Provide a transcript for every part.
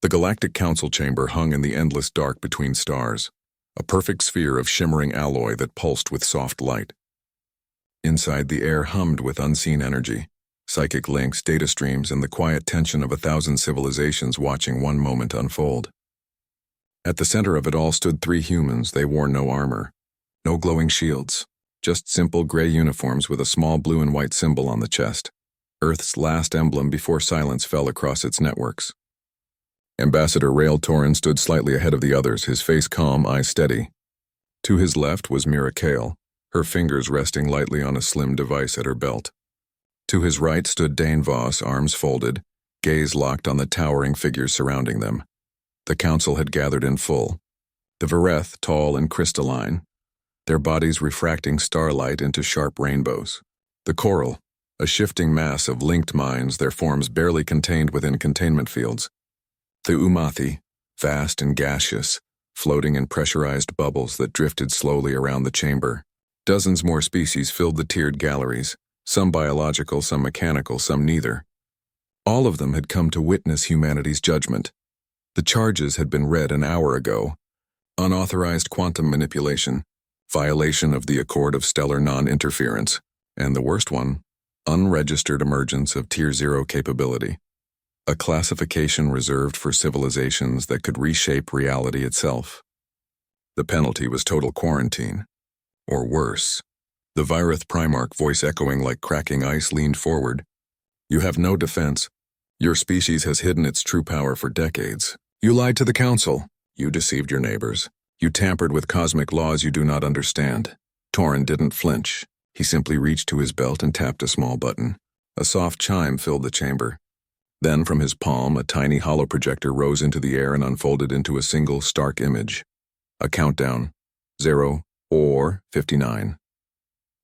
The Galactic Council chamber hung in the endless dark between stars, a perfect sphere of shimmering alloy that pulsed with soft light. Inside, the air hummed with unseen energy, psychic links, data streams, and the quiet tension of 1,000 civilizations watching one moment unfold. At the center of it all stood 3 humans. They wore no armor, no glowing shields, just simple gray uniforms with a small blue and white symbol on the chest, Earth's last emblem before silence fell across its networks. Ambassador Rael Torin stood slightly ahead of the others, his face calm, eyes steady. To his left was Mira Kale, her fingers resting lightly on a slim device at her belt. To his right stood Dane Voss, arms folded, gaze locked on the towering figures surrounding them. The council had gathered in full. The Vareth, tall and crystalline, their bodies refracting starlight into sharp rainbows. The Coral, a shifting mass of linked minds, their forms barely contained within containment fields. The Umathi, vast and gaseous, floating in pressurized bubbles that drifted slowly around the chamber. Dozens more species filled the tiered galleries, some biological, some mechanical, some neither. All of them had come to witness humanity's judgment. The charges had been read an hour ago. Unauthorized quantum manipulation, violation of the Accord of Stellar Non-Interference, and the worst one, unregistered emergence of Tier 0 capability. A classification reserved for civilizations that could reshape reality itself. The penalty was total quarantine. Or worse. The Virith Primarch, voice echoing like cracking ice, leaned forward. You have no defense. Your species has hidden its true power for decades. You lied to the Council. You deceived your neighbors. You tampered with cosmic laws you do not understand. Torin didn't flinch. He simply reached to his belt and tapped a small button. A soft chime filled the chamber. Then from his palm, a tiny holoprojector rose into the air and unfolded into a single stark image. A countdown. 0 or 59.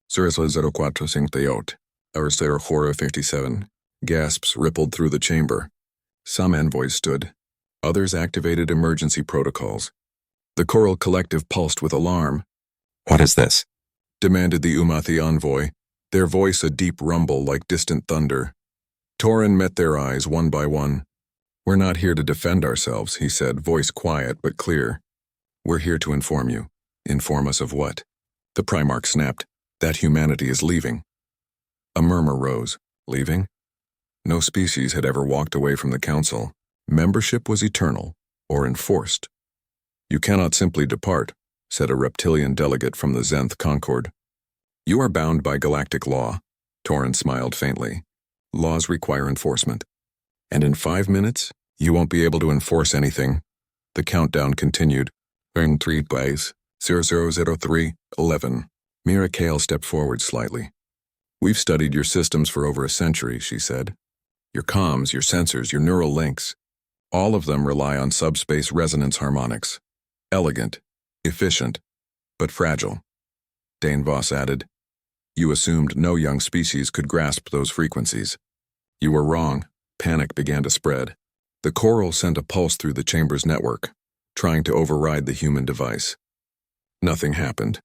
0458. Or 0457. Gasps rippled through the chamber. Some envoys stood. Others activated emergency protocols. The Coral Collective pulsed with alarm. What is this? Demanded the Umathi envoy, their voice a deep rumble like distant thunder. Torin met their eyes one by one. We're not here to defend ourselves, he said, voice quiet but clear. We're here to inform you. Inform us of what? The Primarch snapped. That humanity is leaving. A murmur rose. Leaving? No species had ever walked away from the Council. Membership was eternal, or enforced. You cannot simply depart, said a reptilian delegate from the Zenth Concord. You are bound by galactic law. Torin smiled faintly. Laws require enforcement. And in 5 minutes, you won't be able to enforce anything. The countdown continued. In 3 days, 000311. Mira Kale stepped forward slightly. We've studied your systems for over a century, she said. Your comms, your sensors, your neural links. All of them rely on subspace resonance harmonics. Elegant, efficient, but fragile. Dane Voss added. You assumed no young species could grasp those frequencies. You were wrong. Panic began to spread. The Coral sent a pulse through the chamber's network, trying to override the human device. Nothing happened.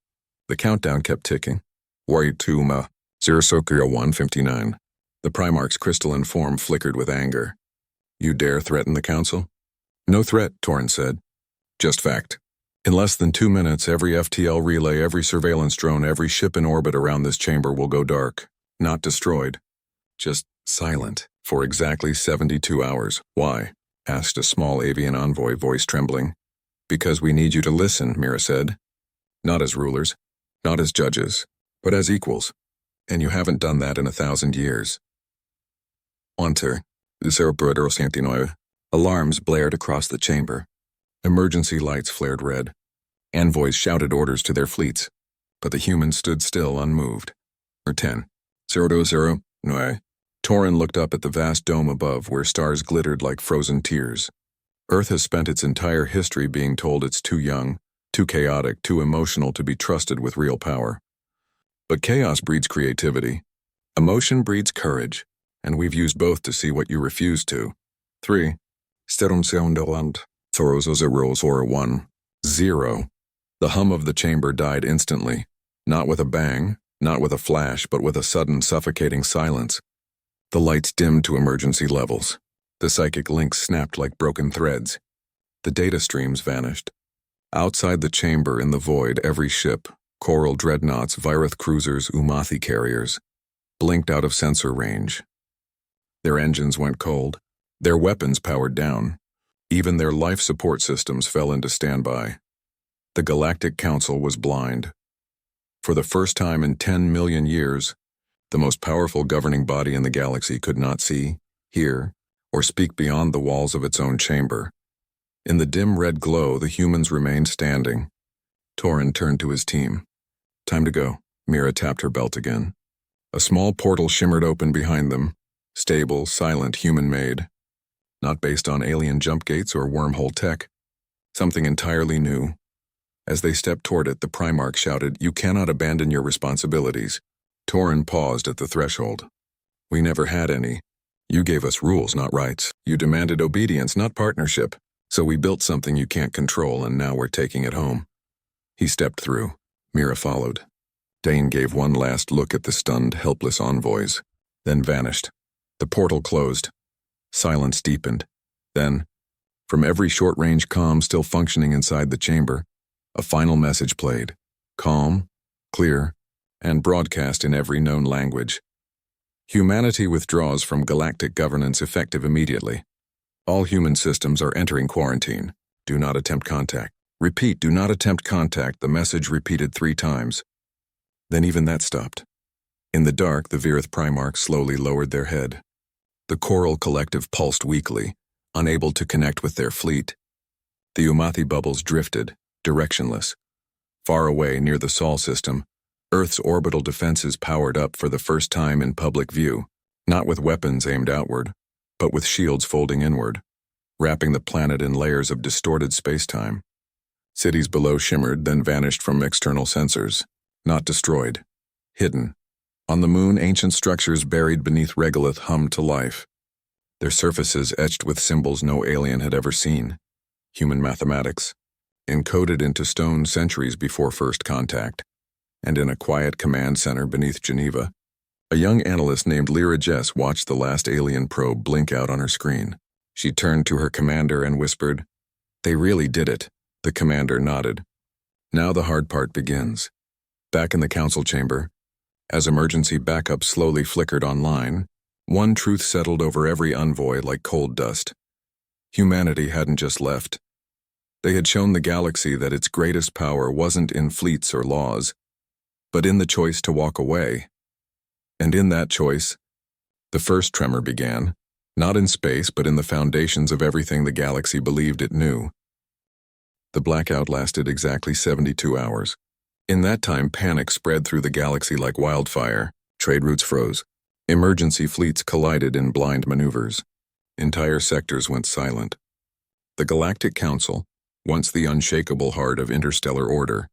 The countdown kept ticking. Waituma, 0159. The Primarch's crystalline form flickered with anger. You dare threaten the Council? No threat, Torin said. Just fact. In less than 2 minutes, every FTL relay, every surveillance drone, every ship in orbit around this chamber will go dark. Not destroyed. Just silent. For exactly 72 hours. Why? Asked a small avian envoy, voice trembling. Because we need you to listen, Mira said. Not as rulers, not as judges, but as equals. And you haven't done that in 1,000 years. Onter. Alarms blared across the chamber. Emergency lights flared red. Envoys shouted orders to their fleets, but the humans stood still, unmoved. 10. 020. Torin looked up at the vast dome above where stars glittered like frozen tears. Earth has spent its entire history being told it's too young, too chaotic, too emotional to be trusted with real power. But chaos breeds creativity. Emotion breeds courage, and we've used both to see what you refuse to. 3. Sterumseunderland. Thorozozeros 0. The hum of the chamber died instantly, not with a bang, not with a flash, but with a sudden suffocating silence. The lights dimmed to emergency levels. The psychic links snapped like broken threads. The data streams vanished. Outside the chamber in the void, every ship, coral dreadnoughts, Virith cruisers, Umathi carriers, blinked out of sensor range. Their engines went cold. Their weapons powered down. Even their life support systems fell into standby. The Galactic Council was blind. For the first time in 10 million years, the most powerful governing body in the galaxy could not see, hear, or speak beyond the walls of its own chamber. In the dim red glow, the humans remained standing. Torin turned to his team. Time to go. Mira tapped her belt again. A small portal shimmered open behind them. Stable, silent, human-made. Not based on alien jump gates or wormhole tech. Something entirely new. As they stepped toward it, the Primarch shouted, "You cannot abandon your responsibilities." Torin paused at the threshold. "We never had any. You gave us rules, not rights. You demanded obedience, not partnership. So we built something you can't control, and now we're taking it home." He stepped through. Mira followed. Dane gave one last look at the stunned, helpless envoys, then vanished. The portal closed. Silence deepened. Then, from every short-range comm still functioning inside the chamber, a final message played. Calm, clear, and broadcast in every known language. Humanity withdraws from galactic governance effective immediately. All human systems are entering quarantine. Do not attempt contact. Repeat, do not attempt contact, the message repeated 3 times. Then even that stopped. In the dark, the Virith Primarchs slowly lowered their head. The Coral Collective pulsed weakly, unable to connect with their fleet. The Umathi bubbles drifted, directionless. Far away, near the Sol system, Earth's orbital defenses powered up for the first time in public view, not with weapons aimed outward, but with shields folding inward, wrapping the planet in layers of distorted spacetime. Cities below shimmered, then vanished from external sensors. Not destroyed. Hidden. On the moon, ancient structures buried beneath regolith hummed to life. Their surfaces etched with symbols no alien had ever seen. Human mathematics. Encoded into stone centuries before first contact. And in a quiet command center beneath Geneva, a young analyst named Lyra Jess watched the last alien probe blink out on her screen. She turned to her commander and whispered, "They really did it." The commander nodded. Now the hard part begins. Back in the council chamber, as emergency backup slowly flickered online, one truth settled over every envoy like cold dust. Humanity hadn't just left. They had shown the galaxy that its greatest power wasn't in fleets or laws, but in the choice to walk away. And in that choice, the first tremor began, not in space but in the foundations of everything the galaxy believed it knew. The blackout lasted exactly 72 hours. In that time, panic spread through the galaxy like wildfire. Trade routes froze. Emergency fleets collided in blind maneuvers. Entire sectors went silent. The Galactic Council, once the unshakable heart of interstellar order,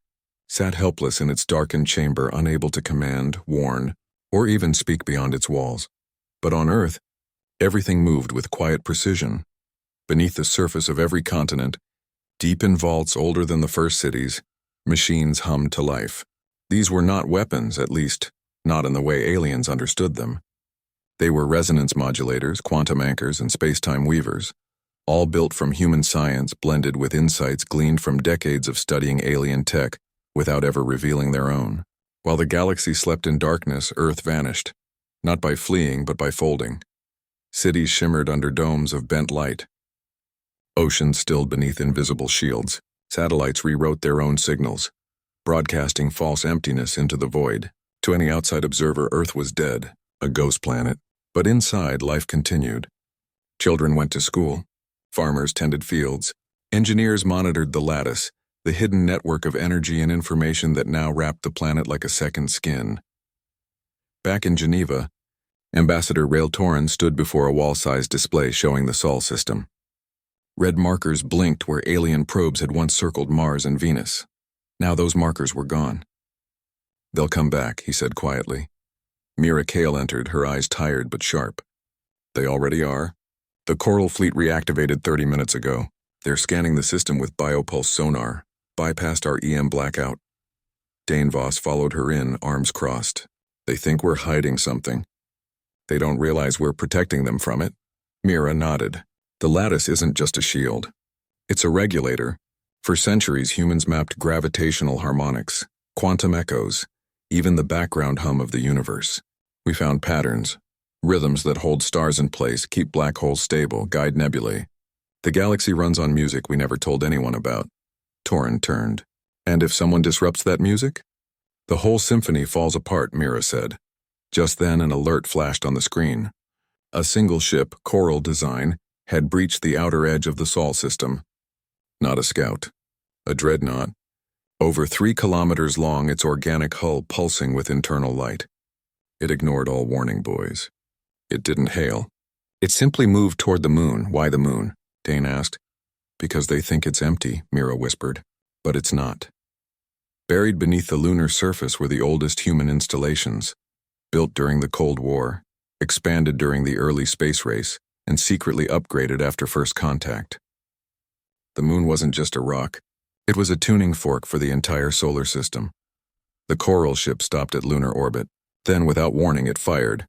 sat helpless in its darkened chamber, unable to command, warn, or even speak beyond its walls. But on Earth, everything moved with quiet precision. Beneath the surface of every continent, deep in vaults older than the first cities, machines hummed to life. These were not weapons, at least, not in the way aliens understood them. They were resonance modulators, quantum anchors, and space-time weavers, all built from human science blended with insights gleaned from decades of studying alien tech without ever revealing their own. While the galaxy slept in darkness, Earth vanished, not by fleeing but by folding. Cities shimmered under domes of bent light. Oceans stilled beneath invisible shields. Satellites rewrote their own signals, broadcasting false emptiness into the void. To any outside observer, Earth was dead, a ghost planet. But inside, life continued. Children went to school. Farmers tended fields. Engineers monitored the lattice, the hidden network of energy and information that now wrapped the planet like a second skin. Back in Geneva, Ambassador Rael Torin stood before a wall-sized display showing the Sol system. Red markers blinked where alien probes had once circled Mars and Venus. Now those markers were gone. "They'll come back," he said quietly. Mira Kale entered, her eyes tired but sharp. "They already are. The Coral Fleet reactivated 30 minutes ago. They're scanning the system with biopulse sonar, bypassed our EM blackout." Dane Voss followed her in, arms crossed. "They think we're hiding something. They don't realize we're protecting them from it. Mira nodded. The lattice isn't just a shield. It's a regulator. For centuries, humans mapped gravitational harmonics, quantum echoes, even the background hum of the universe. We found patterns, rhythms that hold stars in place, keep black holes stable, guide nebulae. The galaxy runs on music we never told anyone about. Torin turned. And if someone disrupts that music? The whole symphony falls apart, Mira said. Just then an alert flashed on the screen. A single ship, Coral design, had breached the outer edge of the Sol system. Not a scout. A dreadnought. Over 3 kilometers long, its organic hull pulsing with internal light. It ignored all warning buoys. It didn't hail. It simply moved toward the moon. Why the moon? Dane asked. Because they think it's empty, Mira whispered. But it's not. Buried beneath the lunar surface were the oldest human installations, built during the Cold War, expanded during the early space race, and secretly upgraded after first contact. The moon wasn't just a rock. It was a tuning fork for the entire solar system. The Coral ship stopped at lunar orbit. Then, without warning, it fired.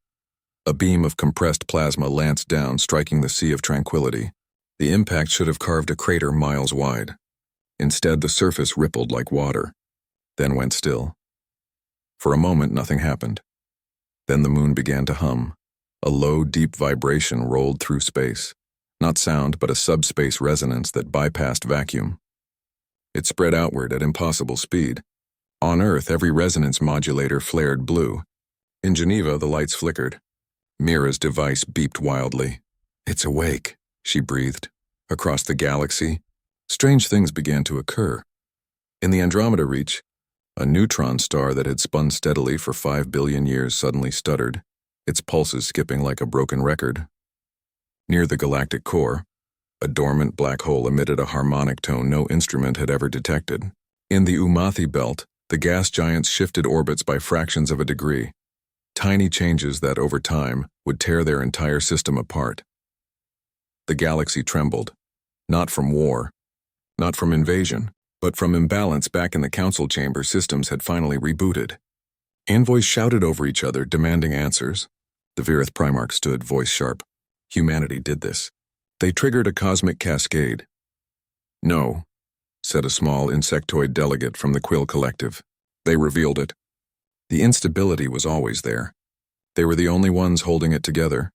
A beam of compressed plasma lanced down, striking the Sea of Tranquility. The impact should have carved a crater miles wide. Instead, the surface rippled like water, then went still. For a moment, nothing happened. Then the moon began to hum. A low, deep vibration rolled through space. Not sound, but a subspace resonance that bypassed vacuum. It spread outward at impossible speed. On Earth, every resonance modulator flared blue. In Geneva, the lights flickered. Mira's device beeped wildly. It's awake, she breathed. Across the galaxy, strange things began to occur. In the Andromeda Reach, a neutron star that had spun steadily for 5 billion years suddenly stuttered, its pulses skipping like a broken record. Near the galactic core, a dormant black hole emitted a harmonic tone no instrument had ever detected. In the Umathi belt, the gas giants shifted orbits by fractions of a degree, tiny changes that, over time, would tear their entire system apart. The galaxy trembled, not from war, not from invasion, but from imbalance. Back in the council chamber, systems had finally rebooted. Envoys shouted over each other, demanding answers. The Virith Primarch stood, voice sharp. Humanity did this. They triggered a cosmic cascade. No, said a small insectoid delegate from the Quill Collective. They revealed it. The instability was always there. They were the only ones holding it together.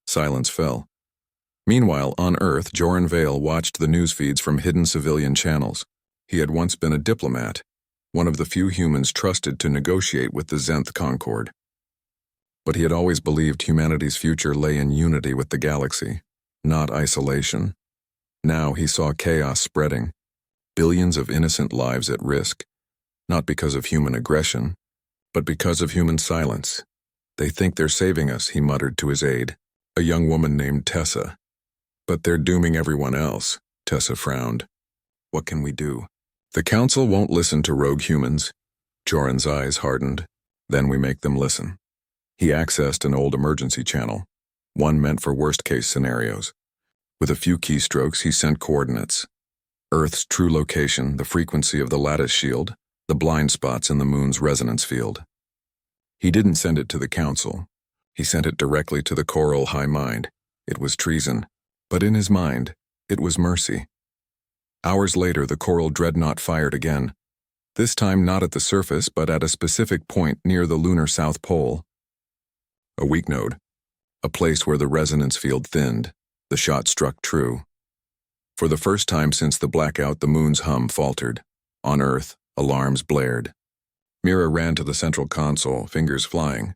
Silence fell. Meanwhile, on Earth, Joran Vale watched the news feeds from hidden civilian channels. He had once been a diplomat, one of the few humans trusted to negotiate with the Zenth Concord. But he had always believed humanity's future lay in unity with the galaxy, not isolation. Now he saw chaos spreading, billions of innocent lives at risk, not because of human aggression, but because of human silence. They think they're saving us, he muttered to his aide, a young woman named Tessa. But they're dooming everyone else, Tessa frowned. What can we do? The Council won't listen to rogue humans. Joran's eyes hardened. Then we make them listen. He accessed an old emergency channel, one meant for worst-case scenarios. With a few keystrokes, he sent coordinates. Earth's true location, the frequency of the lattice shield, the blind spots in the moon's resonance field. He didn't send it to the Council. He sent it directly to the Coral High Mind. It was treason, but in his mind, it was mercy. Hours later, the Coral dreadnought fired again, this time not at the surface, but at a specific point near the lunar South Pole. A weak node, a place where the resonance field thinned. The shot struck true. For the first time since the blackout, the moon's hum faltered. On Earth, alarms blared. Mira ran to the central console, fingers flying.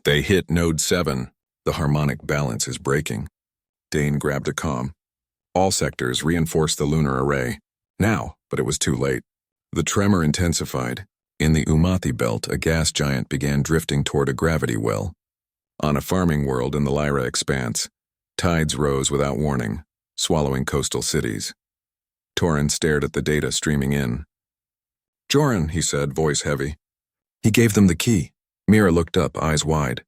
They hit Node 7. The harmonic balance is breaking. Dane grabbed a comm. All sectors reinforce the lunar array. Now, but it was too late. The tremor intensified. In the Umathi belt, a gas giant began drifting toward a gravity well. On a farming world in the Lyra expanse, tides rose without warning, swallowing coastal cities. Torin stared at the data streaming in. Joran, he said, voice heavy. He gave them the key. Mira looked up, eyes wide.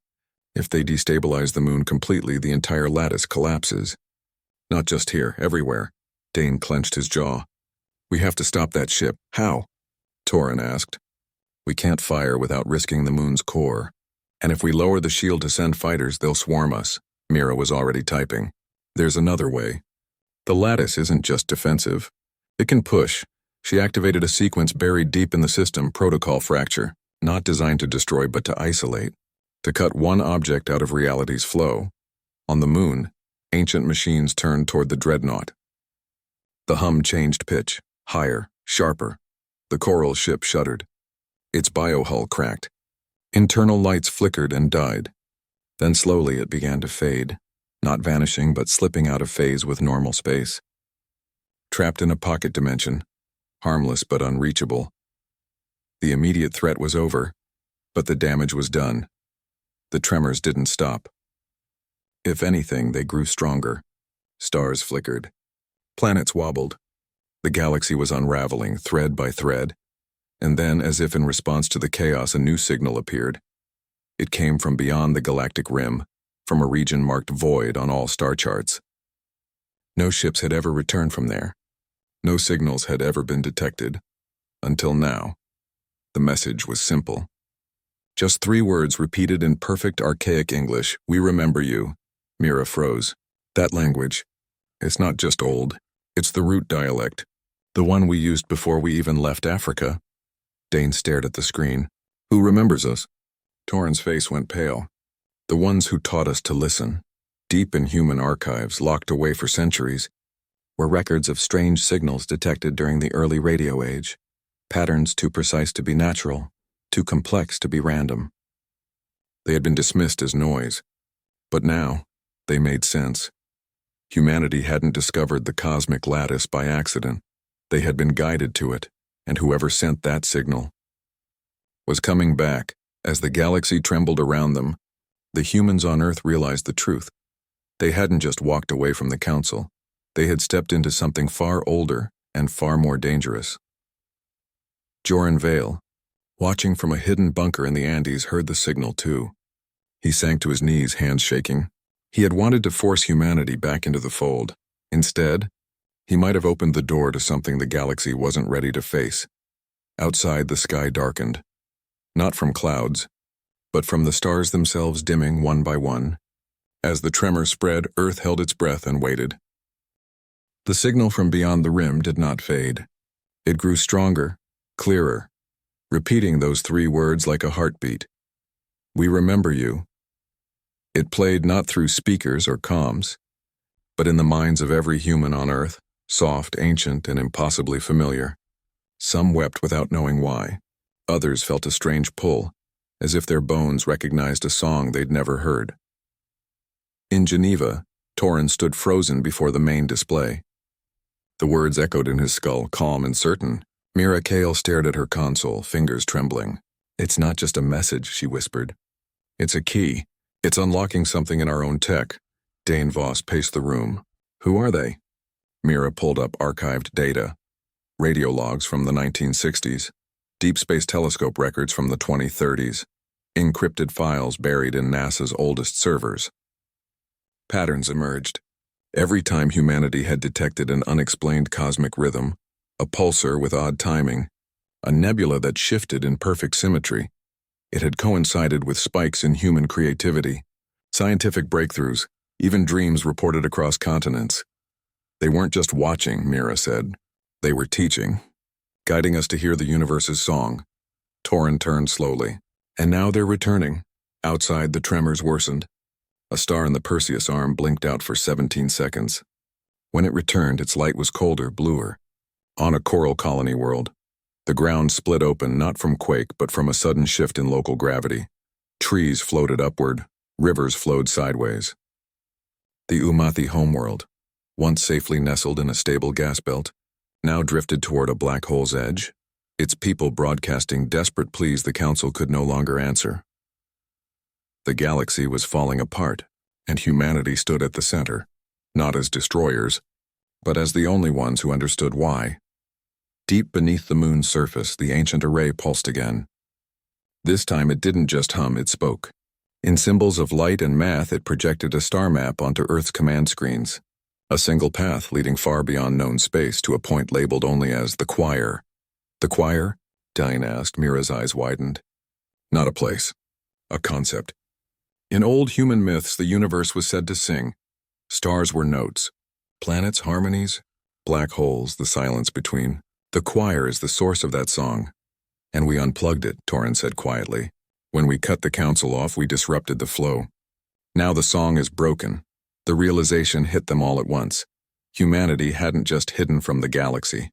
If they destabilize the moon completely, the entire lattice collapses. Not just here, everywhere. Dane clenched his jaw. We have to stop that ship. How? Torin asked. We can't fire without risking the moon's core. And if we lower the shield to send fighters, they'll swarm us. Mira was already typing. There's another way. The lattice isn't just defensive. It can push. She activated a sequence buried deep in the system, protocol fracture, not designed to destroy but to isolate, to cut one object out of reality's flow. On the moon, ancient machines turned toward the dreadnought. The hum changed pitch, higher, sharper. The coral ship shuddered. Its biohull cracked. Internal lights flickered and died. Then slowly it began to fade, not vanishing but slipping out of phase with normal space. Trapped in a pocket dimension, harmless but unreachable. The immediate threat was over, but the damage was done. The tremors didn't stop. If anything, they grew stronger. Stars flickered. Planets wobbled. The galaxy was unraveling, thread by thread. And then, as if in response to the chaos, a new signal appeared. It came from beyond the galactic rim, from a region marked void on all star charts. No ships had ever returned from there. No signals had ever been detected. Until now. The message was simple. Just 3 words repeated in perfect archaic English. We remember you. Mira froze. That language. It's not just old. It's the root dialect. The one we used before we even left Africa. Dane stared at the screen. Who remembers us? Torin's face went pale. The ones who taught us to listen. Deep in human archives, locked away for centuries, were records of strange signals detected during the early radio age. Patterns too precise to be natural, too complex to be random. They had been dismissed as noise. But now, they made sense. Humanity hadn't discovered the cosmic lattice by accident. They had been guided to it, and whoever sent that signal was coming back. As the galaxy trembled around them, the humans on Earth realized the truth. They hadn't just walked away from the Council. They had stepped into something far older and far more dangerous. Joran Vale, watching from a hidden bunker in the Andes, heard the signal too. He sank to his knees, hands shaking. He had wanted to force humanity back into the fold. Instead, he might have opened the door to something the galaxy wasn't ready to face. Outside, the sky darkened. Not from clouds, but from the stars themselves dimming one by one. As the tremor spread, Earth held its breath and waited. The signal from beyond the rim did not fade. It grew stronger, clearer, repeating those 3 words like a heartbeat. We remember you. It played not through speakers or comms, but in the minds of every human on Earth, soft, ancient, and impossibly familiar. Some wept without knowing why. Others felt a strange pull, as if their bones recognized a song they'd never heard. In Geneva, Torin stood frozen before the main display. The words echoed in his skull, calm and certain. Mira Kale stared at her console, fingers trembling. It's not just a message, she whispered. It's a key. It's unlocking something in our own tech. Dane Voss paced the room. Who are they? Mira pulled up archived data. Radio logs from the 1960s. Deep Space Telescope records from the 2030s. Encrypted files buried in NASA's oldest servers. Patterns emerged. Every time humanity had detected an unexplained cosmic rhythm, a pulsar with odd timing, a nebula that shifted in perfect symmetry, it had coincided with spikes in human creativity, scientific breakthroughs, even dreams reported across continents. They weren't just watching, Mira said. They were teaching, guiding us to hear the universe's song. Torin turned slowly. And now they're returning. Outside, the tremors worsened. A star in the Perseus arm blinked out for 17 seconds. When it returned, its light was colder, bluer. On a coral colony world, the ground split open not from quake but from a sudden shift in local gravity. Trees floated upward, rivers flowed sideways. The Umathi homeworld, once safely nestled in a stable gas belt, now drifted toward a black hole's edge, its people broadcasting desperate pleas the Council could no longer answer. The galaxy was falling apart, and humanity stood at the center, not as destroyers, but as the only ones who understood why. Deep beneath the moon's surface, the ancient array pulsed again. This time it didn't just hum, it spoke. In symbols of light and math, it projected a star map onto Earth's command screens, a single path leading far beyond known space to a point labeled only as the Choir. The Choir? Dine asked. Mira's eyes widened. Not a place. A concept. In old human myths, the universe was said to sing. Stars were notes, planets harmonies, black holes the silence between. The choir is the source of that song. And we unplugged it, Torrin said quietly. When we cut the council off, we disrupted the flow. Now the song is broken. The realization hit them all at once. Humanity hadn't just hidden from the galaxy.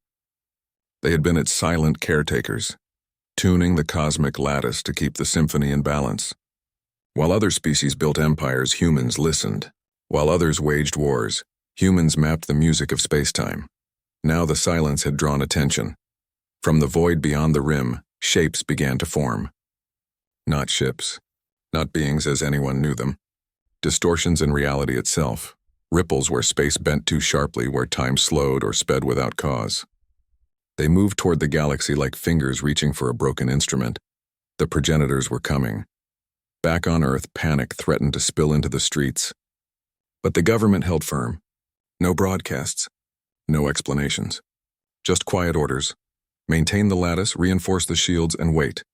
They had been its silent caretakers, tuning the cosmic lattice to keep the symphony in balance. While other species built empires, humans listened. While others waged wars, humans mapped the music of space-time. Now the silence had drawn attention. From the void beyond the rim, shapes began to form. Not ships, not beings as anyone knew them. Distortions in reality itself, ripples where space bent too sharply, where time slowed or sped without cause. They moved toward the galaxy like fingers reaching for a broken instrument. The progenitors were coming. Back on Earth, panic threatened to spill into the streets. But the government held firm. No broadcasts, no explanations. Just quiet orders. Maintain the lattice, reinforce the shields, and wait.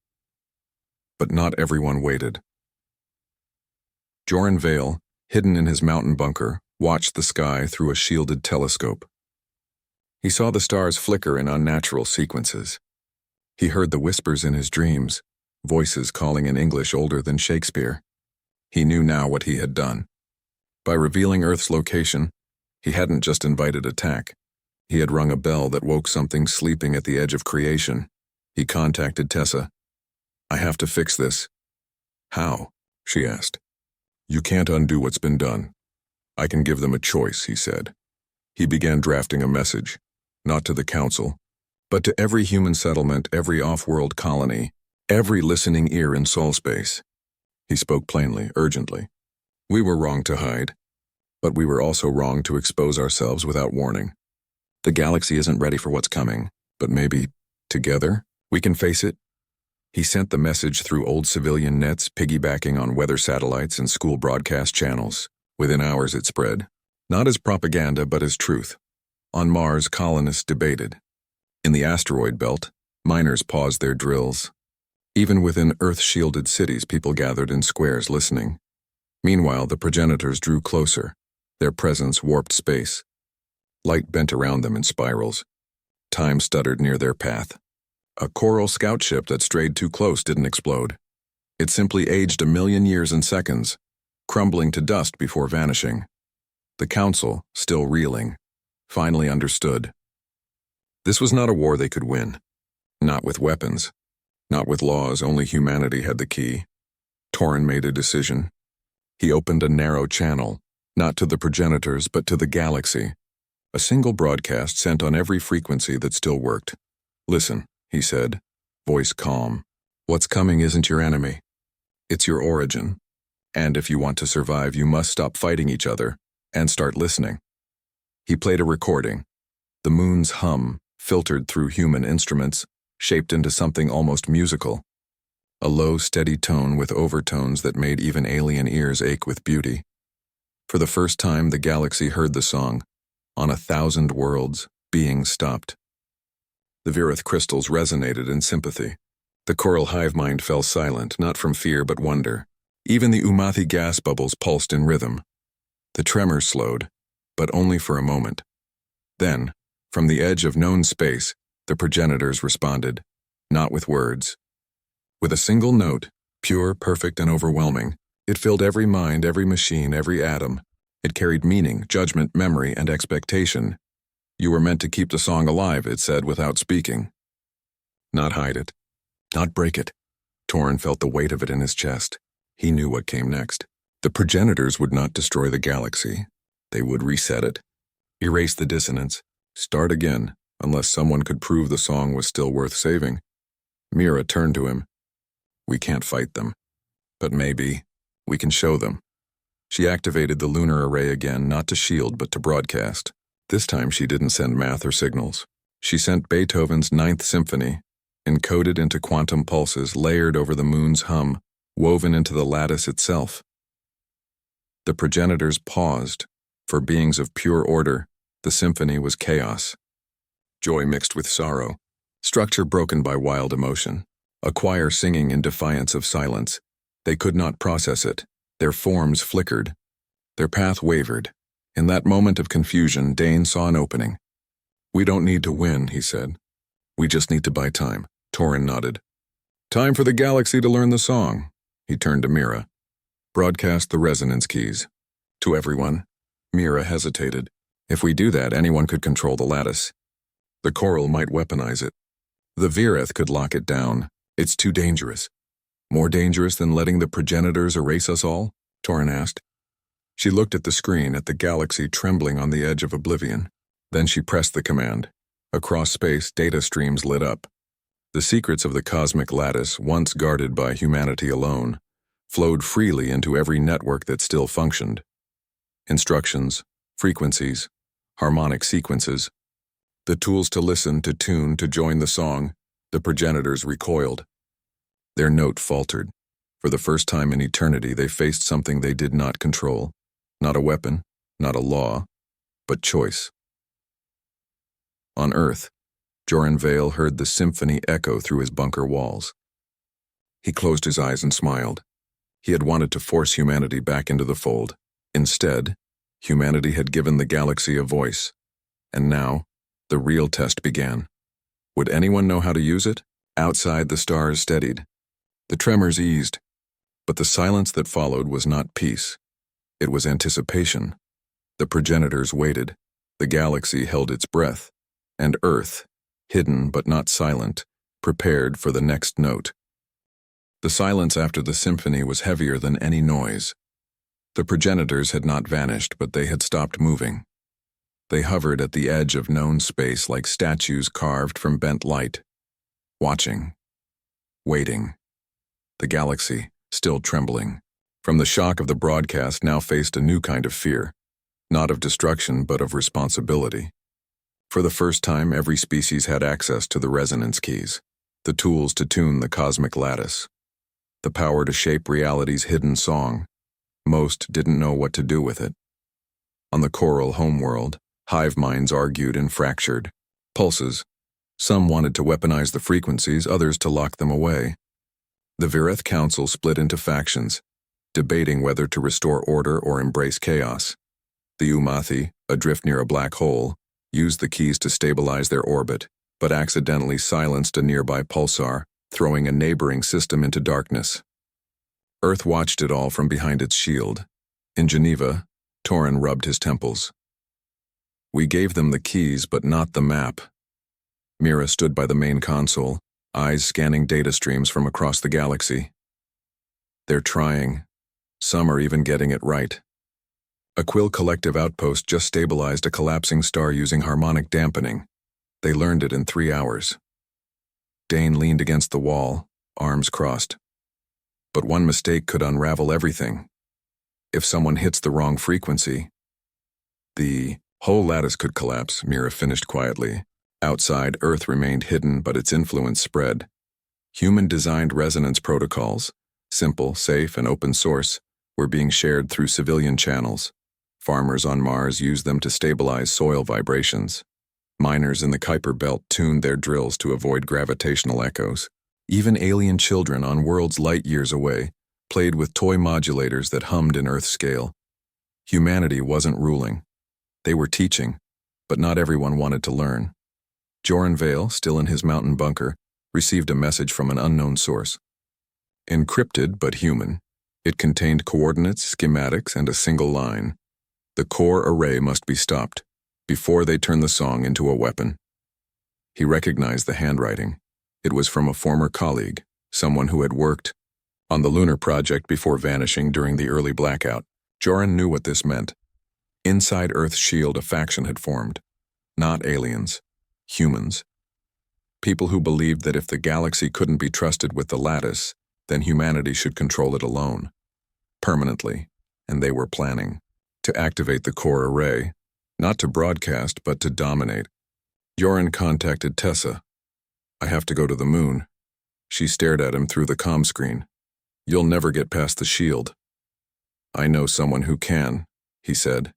But not everyone waited. Joran Vale, hidden in his mountain bunker, watched the sky through a shielded telescope. He saw the stars flicker in unnatural sequences. He heard the whispers in his dreams, voices calling in English older than Shakespeare. He knew now what he had done. By revealing Earth's location, he hadn't just invited attack. He had rung a bell that woke something sleeping at the edge of creation. He contacted Tessa. "I have to fix this." "How?" she asked. "You can't undo what's been done. I can give them a choice," he said. He began drafting a message, not to the council, but to every human settlement, every off-world colony, every listening ear in soul space. He spoke plainly, urgently. We were wrong to hide, but we were also wrong to expose ourselves without warning. The galaxy isn't ready for what's coming, but maybe, together, we can face it. He sent the message through old civilian nets, piggybacking on weather satellites and school broadcast channels. Within hours it spread, not as propaganda but as truth. On Mars, colonists debated. In the asteroid belt, miners paused their drills. Even within Earth-shielded cities, people gathered in squares listening. Meanwhile, the progenitors drew closer. Their presence warped space. Light bent around them in spirals. Time stuttered near their path. A coral scout ship that strayed too close didn't explode. It simply aged 1,000,000 years in seconds, crumbling to dust before vanishing. The council, still reeling, finally understood. This was not a war they could win. Not with weapons. Not with laws, only humanity had the key. Torrin made a decision. He opened a narrow channel, not to the progenitors but to the galaxy. A single broadcast sent on every frequency that still worked. "Listen," he said, voice calm. "What's coming isn't your enemy. It's your origin. And if you want to survive, you must stop fighting each other and start listening." He played a recording. The moon's hum, filtered through human instruments, shaped into something almost musical. A low, steady tone with overtones that made even alien ears ache with beauty. For the first time, the galaxy heard the song. On 1,000 worlds, beings stopped. The Virith crystals resonated in sympathy. The coral hive mind fell silent, not from fear but wonder. Even the Umathi gas bubbles pulsed in rhythm. The tremors slowed, but only for a moment. Then, from the edge of known space, the progenitors responded, not with words. With a single note, pure, perfect, and overwhelming, it filled every mind, every machine, every atom. It carried meaning, judgment, memory, and expectation. "You were meant to keep the song alive," it said without speaking. Not hide it. Not break it. Torrin felt the weight of it in his chest. He knew what came next. The progenitors would not destroy the galaxy. They would reset it. Erase the dissonance. Start again, unless someone could prove the song was still worth saving. Mira turned to him. "We can't fight them. But maybe we can show them." She activated the lunar array again, not to shield but to broadcast. This time she didn't send math or signals. She sent Beethoven's Ninth Symphony, encoded into quantum pulses layered over the moon's hum, woven into the lattice itself. The progenitors paused. For beings of pure order, the symphony was chaos. Joy mixed with sorrow, structure broken by wild emotion, a choir singing in defiance of silence. They could not process it. Their forms flickered. Their path wavered. In that moment of confusion, Dane saw an opening. "We don't need to win," he said. "We just need to buy time." Torin nodded. "Time for the galaxy to learn the song." He turned to Mira. "Broadcast the resonance keys." To everyone. Mira hesitated. "If we do that, anyone could control the lattice. The Coral might weaponize it. The Vireth could lock it down. It's too dangerous." "More dangerous than letting the progenitors erase us all?" Torin asked. She looked at the screen, at the galaxy trembling on the edge of oblivion. Then she pressed the command. Across space, data streams lit up. The secrets of the cosmic lattice, once guarded by humanity alone, flowed freely into every network that still functioned. Instructions, frequencies, harmonic sequences. The tools to listen, to tune, to join the song. The progenitors recoiled. Their note faltered. For the first time in eternity, they faced something they did not control. Not a weapon, not a law, but choice. On Earth, Joran Vale heard the symphony echo through his bunker walls. He closed his eyes and smiled. He had wanted to force humanity back into the fold. Instead, humanity had given the galaxy a voice. And now, the real test began. Would anyone know how to use it? Outside, the stars steadied. The tremors eased. But the silence that followed was not peace. It was anticipation. The progenitors waited. The galaxy held its breath. And Earth, hidden but not silent, prepared for the next note. The silence after the symphony was heavier than any noise. The progenitors had not vanished, but they had stopped moving. They hovered at the edge of known space like statues carved from bent light, watching, waiting. The galaxy, still trembling, from the shock of the broadcast, now faced a new kind of fear, not of destruction but of responsibility. For the first time, every species had access to the resonance keys, the tools to tune the cosmic lattice, the power to shape reality's hidden song. Most didn't know what to do with it. On the Coral homeworld, hive minds argued and fractured. Pulses. Some wanted to weaponize the frequencies, others to lock them away. The Vireth Council split into factions, debating whether to restore order or embrace chaos. The Umathi, adrift near a black hole, used the keys to stabilize their orbit, but accidentally silenced a nearby pulsar, throwing a neighboring system into darkness. Earth watched it all from behind its shield. In Geneva, Torin rubbed his temples. "We gave them the keys, but not the map." Mira stood by the main console, eyes scanning data streams from across the galaxy. "They're trying. Some are even getting it right." A Quill Collective outpost just stabilized a collapsing star using harmonic dampening. They learned it in 3 hours. Dane leaned against the wall, arms crossed. But one mistake could unravel everything. If someone hits the wrong frequency, the whole lattice could collapse, Mira finished quietly. Outside, Earth remained hidden, but its influence spread. Human-designed resonance protocols, simple, safe, and open source, were being shared through civilian channels. Farmers on Mars used them to stabilize soil vibrations. Miners in the Kuiper Belt tuned their drills to avoid gravitational echoes. Even alien children on worlds light years away played with toy modulators that hummed in Earth scale. Humanity wasn't ruling. They were teaching, but not everyone wanted to learn. Joran Vale, still in his mountain bunker, received a message from an unknown source. Encrypted but human, it contained coordinates, schematics, and a single line. The core array must be stopped before they turn the song into a weapon. He recognized the handwriting. It was from a former colleague, someone who had worked on the lunar project before vanishing during the early blackout. Joran knew what this meant. Inside Earth's shield, a faction had formed. Not aliens, humans. People who believed that if the galaxy couldn't be trusted with the lattice, then humanity should control it alone. Permanently, and they were planning to activate the core array, not to broadcast, but to dominate. Joran contacted Tessa. "I have to go to the moon." She stared at him through the comm screen. "You'll never get past the shield." "I know someone who can," he said.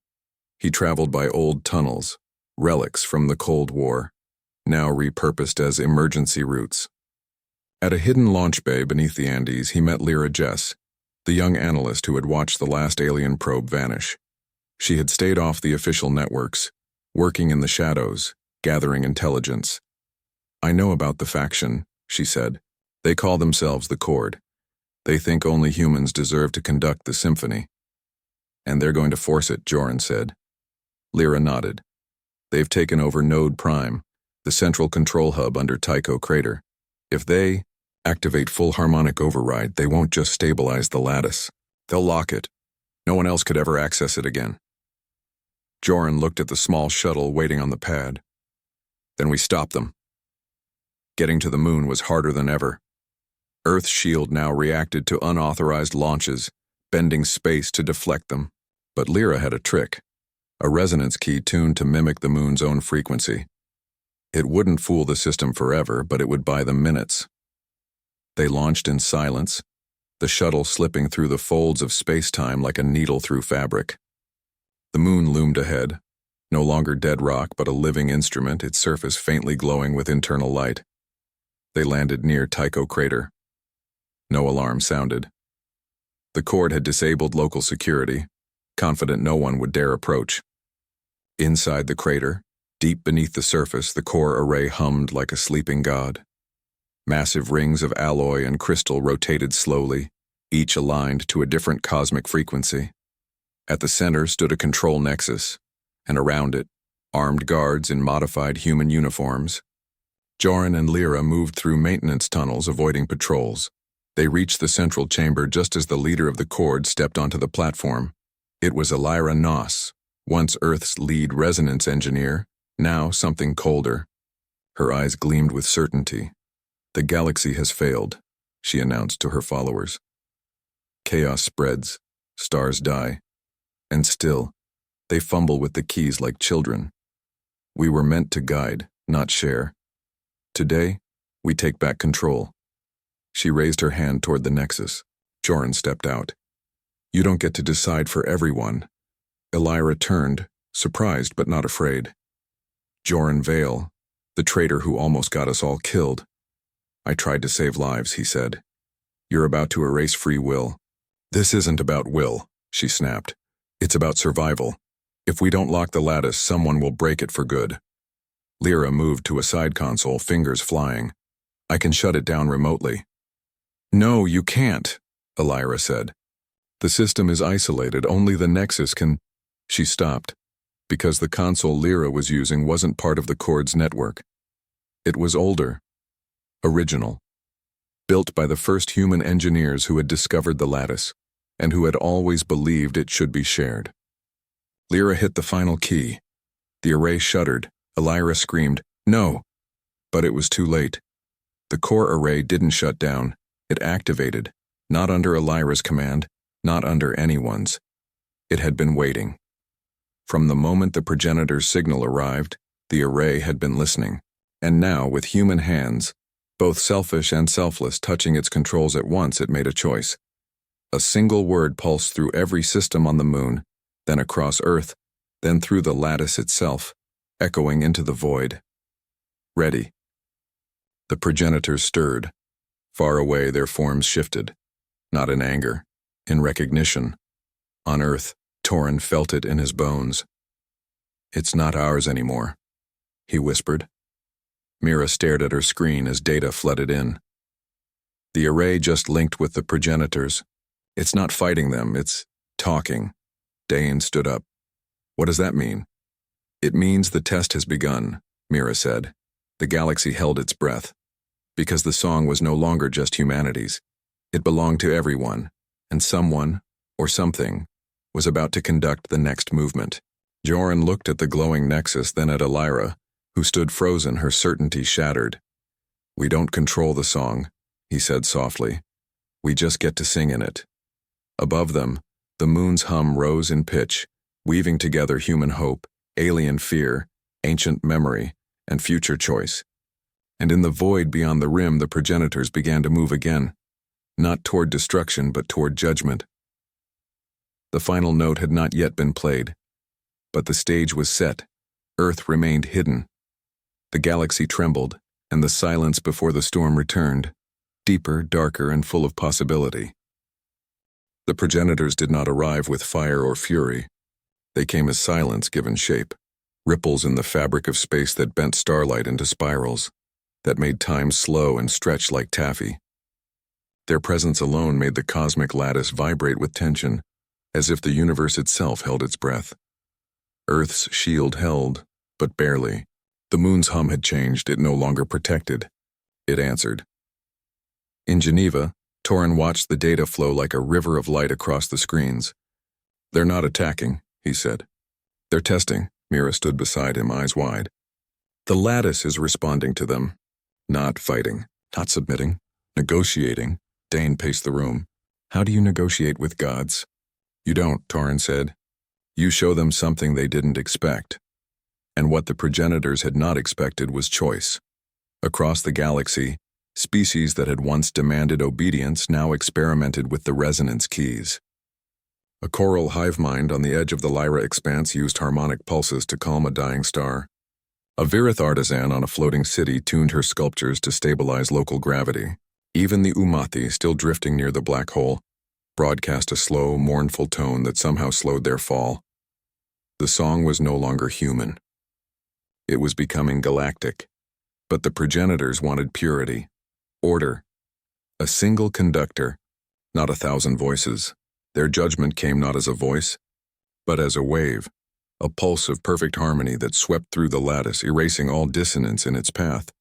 He traveled by old tunnels, relics from the Cold War, now repurposed as emergency routes. At a hidden launch bay beneath the Andes, he met Lyra Jess, the young analyst who had watched the last alien probe vanish. She had stayed off the official networks, working in the shadows, gathering intelligence. "I know about the faction," she said. "They call themselves the Cord. They think only humans deserve to conduct the symphony." "And they're going to force it," Joran said. Lyra nodded. "They've taken over Node Prime, the central control hub under Tycho Crater. If they activate full harmonic override, they won't just stabilize the lattice. They'll lock it. No one else could ever access it again." Joran looked at the small shuttle waiting on the pad. "Then we stop them." Getting to the moon was harder than ever. Earth's shield now reacted to unauthorized launches, bending space to deflect them. But Lyra had a trick, a resonance key tuned to mimic the moon's own frequency. It wouldn't fool the system forever, but it would buy them minutes. They launched in silence, the shuttle slipping through the folds of space-time like a needle through fabric. The moon loomed ahead, no longer dead rock but a living instrument, its surface faintly glowing with internal light. They landed near Tycho Crater. No alarm sounded. The Cord had disabled local security, confident no one would dare approach. Inside the crater, deep beneath the surface, the core array hummed like a sleeping god. Massive rings of alloy and crystal rotated slowly, each aligned to a different cosmic frequency. At the center stood a control nexus, and around it, armed guards in modified human uniforms. Joran and Lyra moved through maintenance tunnels, avoiding patrols. They reached the central chamber just as the leader of the Cord stepped onto the platform. It was Elira Noss, once Earth's lead resonance engineer, now something colder. Her eyes gleamed with certainty. "The galaxy has failed," she announced to her followers. Chaos spreads, stars die, and still, they fumble with the keys like children. We were meant to guide, not share. Today, we take back control. She raised her hand toward the nexus. Joran stepped out. "You don't get to decide for everyone." Elira turned, surprised but not afraid. "Joran Vale, the traitor who almost got us all killed. I tried to save lives," he said. "You're about to erase free will." "This isn't about will," she snapped. "It's about survival. If we don't lock the lattice, someone will break it for good." Lyra moved to a side console, fingers flying. "I can shut it down remotely." "No, you can't," Elira said. "The system is isolated, only the Nexus can—" She stopped, because the console Lyra was using wasn't part of the Cord's network. It was older, original, built by the first human engineers who had discovered the lattice, and who had always believed it should be shared. Lyra hit the final key. The array shuddered. Elira screamed, "No!" But it was too late. The core array didn't shut down. It activated, not under Elira's command, not under anyone's. It had been waiting. From the moment the progenitor's signal arrived, the array had been listening. And now, with human hands, both selfish and selfless, touching its controls at once, it made a choice. A single word pulsed through every system on the moon, then across Earth, then through the lattice itself, echoing into the void. "Ready." The progenitors stirred. Far away, their forms shifted. Not in anger, in recognition. On Earth, Torin felt it in his bones. "It's not ours anymore," he whispered. Mira stared at her screen as data flooded in. The array just linked with the progenitors. "It's not fighting them, it's talking." Dane stood up. "What does that mean?" "It means the test has begun," Mira said. The galaxy held its breath. Because the song was no longer just humanity's. It belonged to everyone, and someone, or something, was about to conduct the next movement. Joran looked at the glowing nexus, then at Elira, who stood frozen, her certainty shattered. "We don't control the song," he said softly. "We just get to sing in it." Above them, the moon's hum rose in pitch, weaving together human hope, alien fear, ancient memory, and future choice. And in the void beyond the rim, the progenitors began to move again, not toward destruction, but toward judgment. The final note had not yet been played, but the stage was set. Earth remained hidden. The galaxy trembled, and the silence before the storm returned, deeper, darker, and full of possibility. The progenitors did not arrive with fire or fury. They came as silence given shape, ripples in the fabric of space that bent starlight into spirals, that made time slow and stretch like taffy. Their presence alone made the cosmic lattice vibrate with tension, as if the universe itself held its breath. Earth's shield held, but barely. The moon's hum had changed, it no longer protected. It answered. In Geneva, Torin watched the data flow like a river of light across the screens. "They're not attacking," he said. "They're testing." Mira stood beside him, eyes wide. "The lattice is responding to them. Not fighting, not submitting, negotiating." Dane paced the room. "How do you negotiate with gods?" "You don't," Torin said. "You show them something they didn't expect." And what the progenitors had not expected was choice. Across the galaxy, species that had once demanded obedience now experimented with the resonance keys. A coral hive mind on the edge of the Lyra expanse used harmonic pulses to calm a dying star. A Virith artisan on a floating city tuned her sculptures to stabilize local gravity. Even the Umathi, still drifting near the black hole, broadcast a slow, mournful tone that somehow slowed their fall. The song was no longer human. It was becoming galactic. But the progenitors wanted purity, order, a single conductor, not 1,000 voices. Their judgment came not as a voice, but as a wave, a pulse of perfect harmony that swept through the lattice, erasing all dissonance in its path.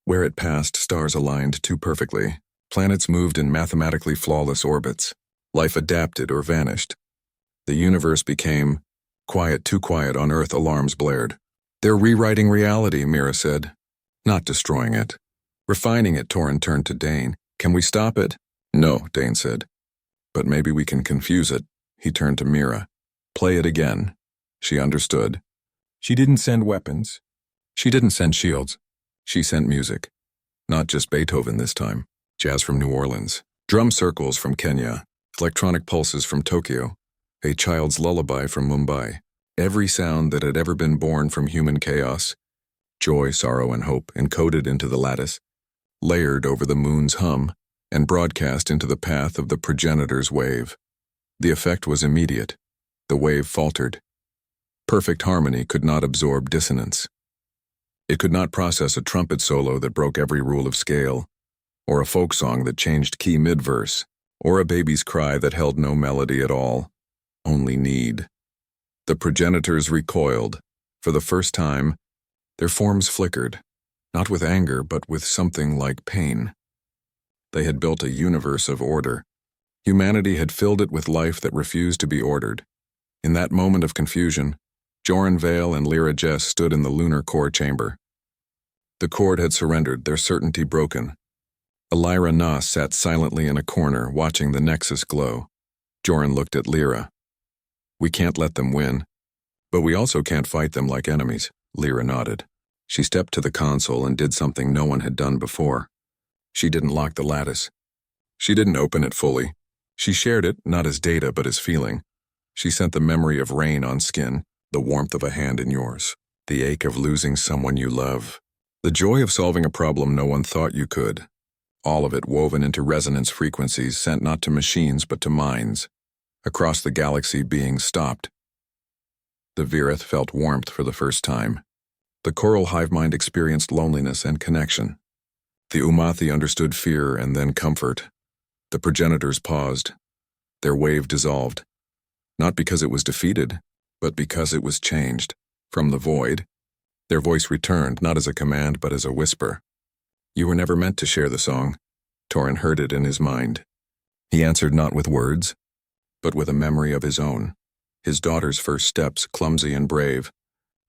Where it passed, stars aligned too perfectly. Planets moved in mathematically flawless orbits. Life adapted or vanished. The universe became quiet, too quiet. On Earth, alarms blared. "They're rewriting reality," Mira said. "Not destroying it. Refining it." Torin turned to Dane. "Can we stop it?" "No," Dane said. "But maybe we can confuse it." He turned to Mira. "Play it again." She understood. She didn't send weapons. She didn't send shields. She sent music. Not just Beethoven this time. Jazz from New Orleans. Drum circles from Kenya. Electronic pulses from Tokyo. A child's lullaby from Mumbai. Every sound that had ever been born from human chaos. Joy, sorrow, and hope encoded into the lattice, layered over the moon's hum, and broadcast into the path of the progenitor's wave. The effect was immediate. The wave faltered. Perfect harmony could not absorb dissonance. It could not process a trumpet solo that broke every rule of scale, or a folk song that changed key mid-verse, or a baby's cry that held no melody at all, only need. The progenitors recoiled. For the first time, their forms flickered, not with anger, but with something like pain. They had built a universe of order. Humanity had filled it with life that refused to be ordered. In that moment of confusion, Joran Vale and Lyra Jess stood in the lunar core chamber. The cord had surrendered, their certainty broken. Elira Nas sat silently in a corner, watching the nexus glow. Joran looked at Lyra. "We can't let them win, but we also can't fight them like enemies." Lyra nodded. She stepped to the console and did something no one had done before. She didn't lock the lattice. She didn't open it fully. She shared it, not as data, but as feeling. She sent the memory of rain on skin, the warmth of a hand in yours, the ache of losing someone you love, the joy of solving a problem no one thought you could. All of it woven into resonance frequencies sent not to machines but to minds. Across the galaxy, being stopped. The Virith felt warmth for the first time. The coral hive mind experienced loneliness and connection. The Umathi understood fear and then comfort. The progenitors paused. Their wave dissolved. Not because it was defeated, but because it was changed. From the void, their voice returned, not as a command, but as a whisper. "You were never meant to share the song." Torin heard it in his mind. He answered not with words, but with a memory of his own. His daughter's first steps, clumsy and brave.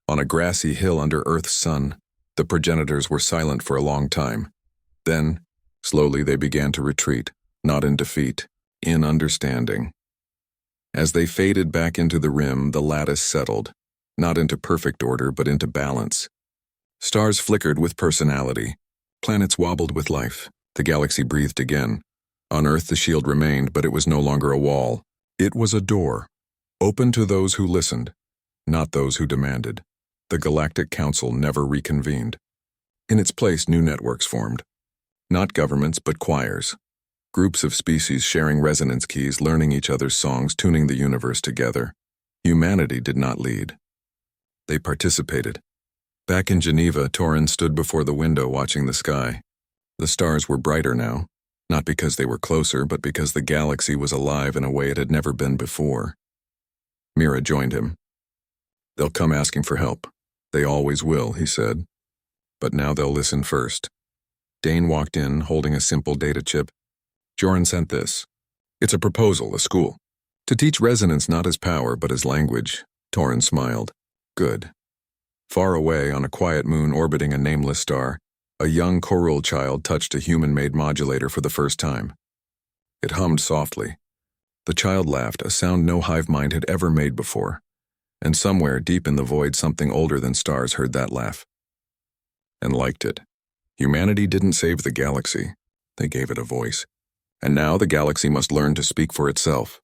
On a grassy hill under Earth's sun, the progenitors were silent for a long time. Then, slowly they began to retreat, not in defeat, in understanding. As they faded back into the rim, the lattice settled, not into perfect order, but into balance. Stars flickered with personality. Planets wobbled with life. The galaxy breathed again. On Earth the shield remained, but it was no longer a wall. It was a door, open to those who listened, not those who demanded. The Galactic Council never reconvened. In its place, new networks formed. Not governments, but choirs. Groups of species sharing resonance keys, learning each other's songs, tuning the universe together. Humanity did not lead. They participated. Back in Geneva, Torin stood before the window watching the sky. The stars were brighter now, not because they were closer, but because the galaxy was alive in a way it had never been before. Mira joined him. "They'll come asking for help. They always will," he said. "But now they'll listen first." Dane walked in, holding a simple data chip. "Joran sent this. It's a proposal, a school. To teach resonance not as power, but as language." Torin smiled. "Good." Far away, on a quiet moon orbiting a nameless star, a young Korul child touched a human-made modulator for the first time. It hummed softly. The child laughed, a sound no hive mind had ever made before. And somewhere deep in the void, something older than stars heard that laugh. And liked it. Humanity didn't save the galaxy. They gave it a voice. And now the galaxy must learn to speak for itself.